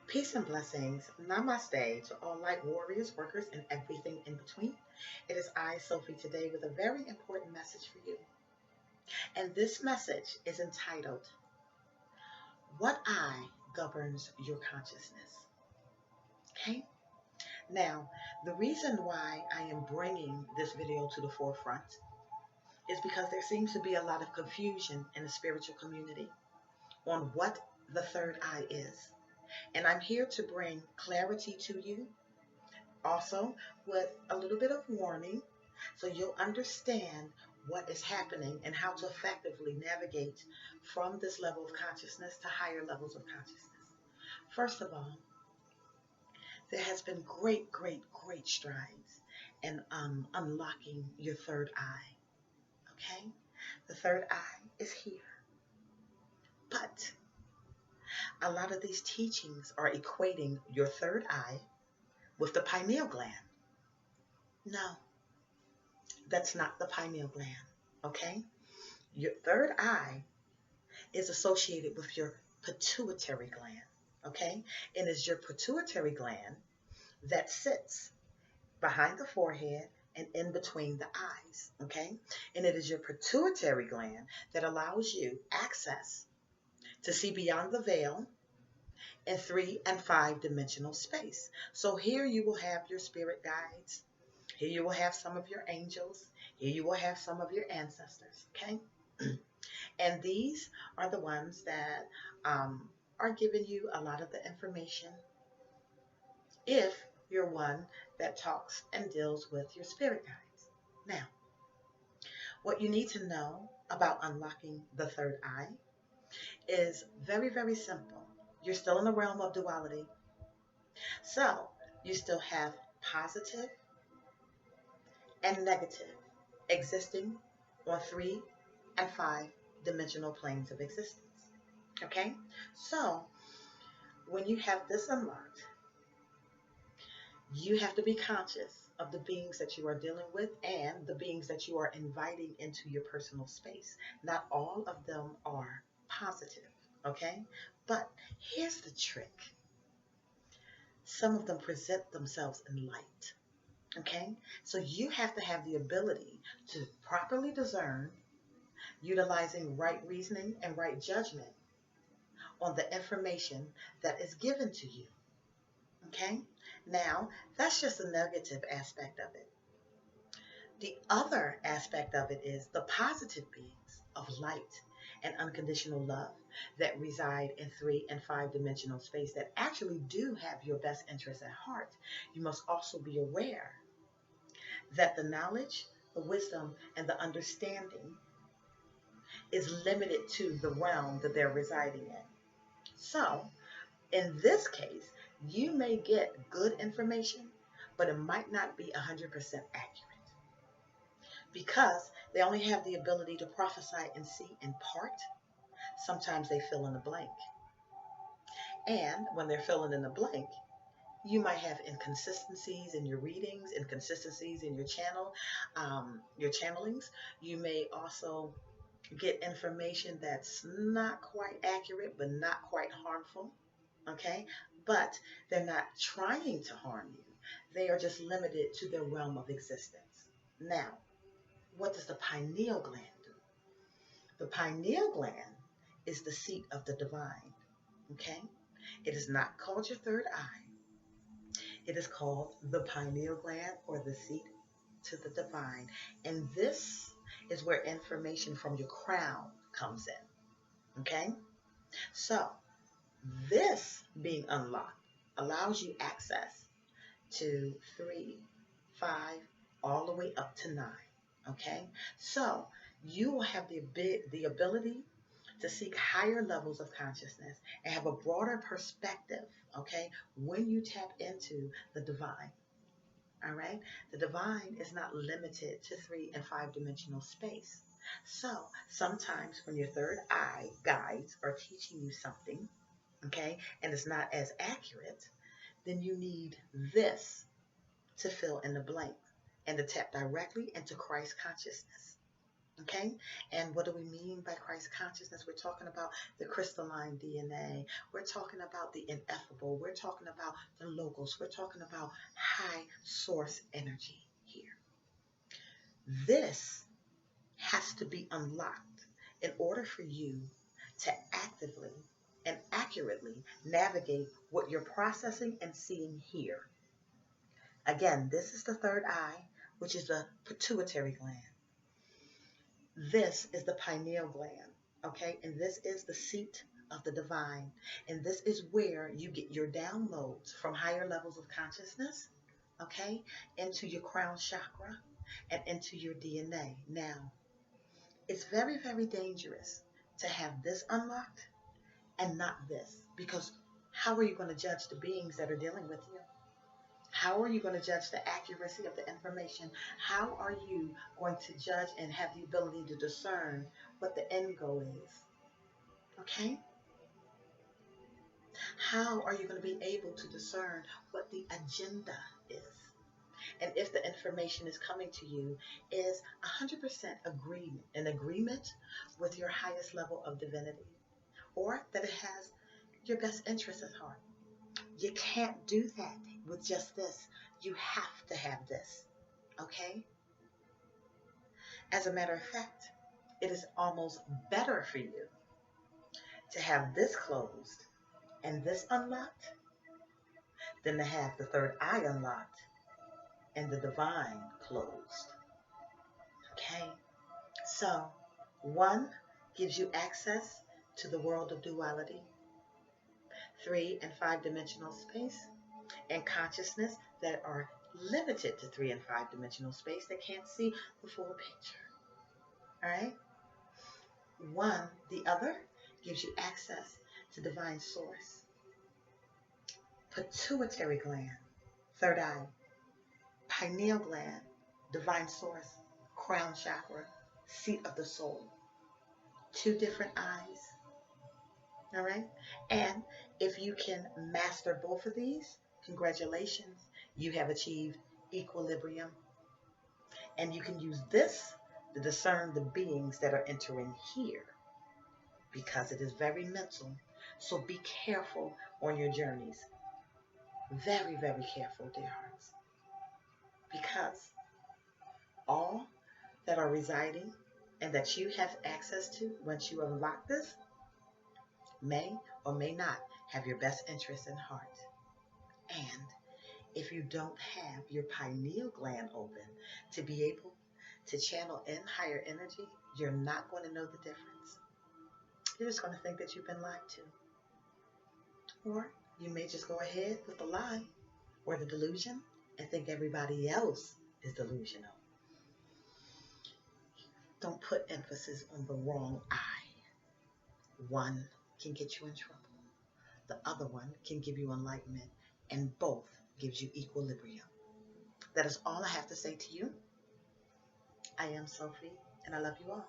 Peace and blessings. Namaste to all light warriors, workers, and everything in between. It is I, Sophie, today with a very important message for you. And this message is entitled, What I Governs Your Consciousness. Okay? Now, the reason why I am bringing this video to the forefront is because there seems to be a lot of confusion in the spiritual community on what the third eye is. And I'm here to bring clarity to you, also with a little bit of warning, so you'll understand what is happening and how to effectively navigate from this level of consciousness to higher levels of consciousness. First of all, there has been great strides in unlocking your third eye. Okay? The third eye is here. But a lot of these teachings are equating your third eye with the pineal gland. No, that's not the pineal gland. Okay? Your third eye is associated with your pituitary gland. Okay? And it's your pituitary gland that sits behind the forehead and in between the eyes. Okay? And it is your pituitary gland that allows you access to see beyond the veil in 3 and 5 dimensional space. So here you will have your spirit guides. Here you will have some of your angels. Here you will have some of your ancestors. Okay? And these are the ones that are giving you a lot of the information if you're one that talks and deals with your spirit guides. Now, what you need to know about unlocking the third eye is very simple. You're still in the realm of duality. So you still have positive and negative existing on 3 and 5 dimensional planes of existence. Okay? So when you have this unlocked, you have to be conscious of the beings that you are dealing with and the beings that you are inviting into your personal space. Not all of them are positive, okay? But here's the trick. Some of them present themselves in light, okay? So you have to have the ability to properly discern, utilizing right reasoning and right judgment on the information that is given to you. Okay? Now, that's just a negative aspect of it. The other aspect of it is the positive beings of light and unconditional love that reside in 3 and 5 dimensional space that actually do have your best interests at heart. You must also be aware that the knowledge, the wisdom, and the understanding is limited to the realm that they're residing in. So, in this case, you may get good information, but it might not be 100% accurate because they only have the ability to prophesy and see in part. Sometimes they fill in the blank. And when they're filling in the blank, you might have inconsistencies in your readings, inconsistencies in your channelings. You may also get information that's not quite accurate, but not quite harmful. Okay? But they're not trying to harm you. They are just limited to their realm of existence. Now, what does the pineal gland do? The pineal gland is the seat of the divine. Okay? It is not called your third eye. It is called the pineal gland or the seat to the divine. And this is where information from your crown comes in. Okay? So, this being unlocked allows you access to 3, 5, all the way up to 9. Okay? So you will have the ability to seek higher levels of consciousness and have a broader perspective, okay, when you tap into the divine. All right? The divine is not limited to 3 and 5 dimensional space. So sometimes when your third eye guides are teaching you something, okay, and it's not as accurate, then you need this to fill in the blank and to tap directly into Christ consciousness. Okay, and what do we mean by Christ consciousness? We're talking about the crystalline DNA. We're talking about the ineffable. We're talking about the logos. We're talking about high source energy here. This has to be unlocked in order for you to actively and accurately navigate what you're processing and seeing here. Again, this is the third eye, which is the pituitary gland. This is the pineal gland, okay? And this is the seat of the divine. And this is where you get your downloads from higher levels of consciousness, okay, into your crown chakra and into your DNA. Now, it's very, very dangerous to have this unlocked and not this, because how are you going to judge the beings that are dealing with you? How are you going to judge the accuracy of the information? How are you going to judge and have the ability to discern what the end goal is? Okay? How are you going to be able to discern what the agenda is? And if the information is coming to you is 100% an agreement with your highest level of divinity, or that it has your best interest at heart. You can't do that with just this. You have to have this, okay? As a matter of fact, it is almost better for you to have this closed and this unlocked than to have the third eye unlocked and the divine closed, okay? So, one gives you access to the world of duality, 3 and 5 dimensional space, and consciousness that are limited to 3 and 5 dimensional space that can't see the full picture. All right? The other gives you access to divine source. Pituitary gland, third eye. Pineal gland, divine source. Crown chakra, seat of the soul. 2 different eyes. All right? And if you can master both of these, congratulations, you have achieved equilibrium. And you can use this to discern the beings that are entering here, because it is very mental. So be careful on your journeys. Very, very careful, dear hearts. Because all that are residing and that you have access to once you unlock this may or may not have your best interest in heart. And if you don't have your pineal gland open to be able to channel in higher energy, you're not going to know the difference. You're just going to think that you've been lied to. Or you may just go ahead with the lie or the delusion and think everybody else is delusional. Don't put emphasis on the wrong eye. One can get you in trouble. The other one can give you enlightenment, and both gives you equilibrium. That is all I have to say to you. I am Sophie, and I love you all.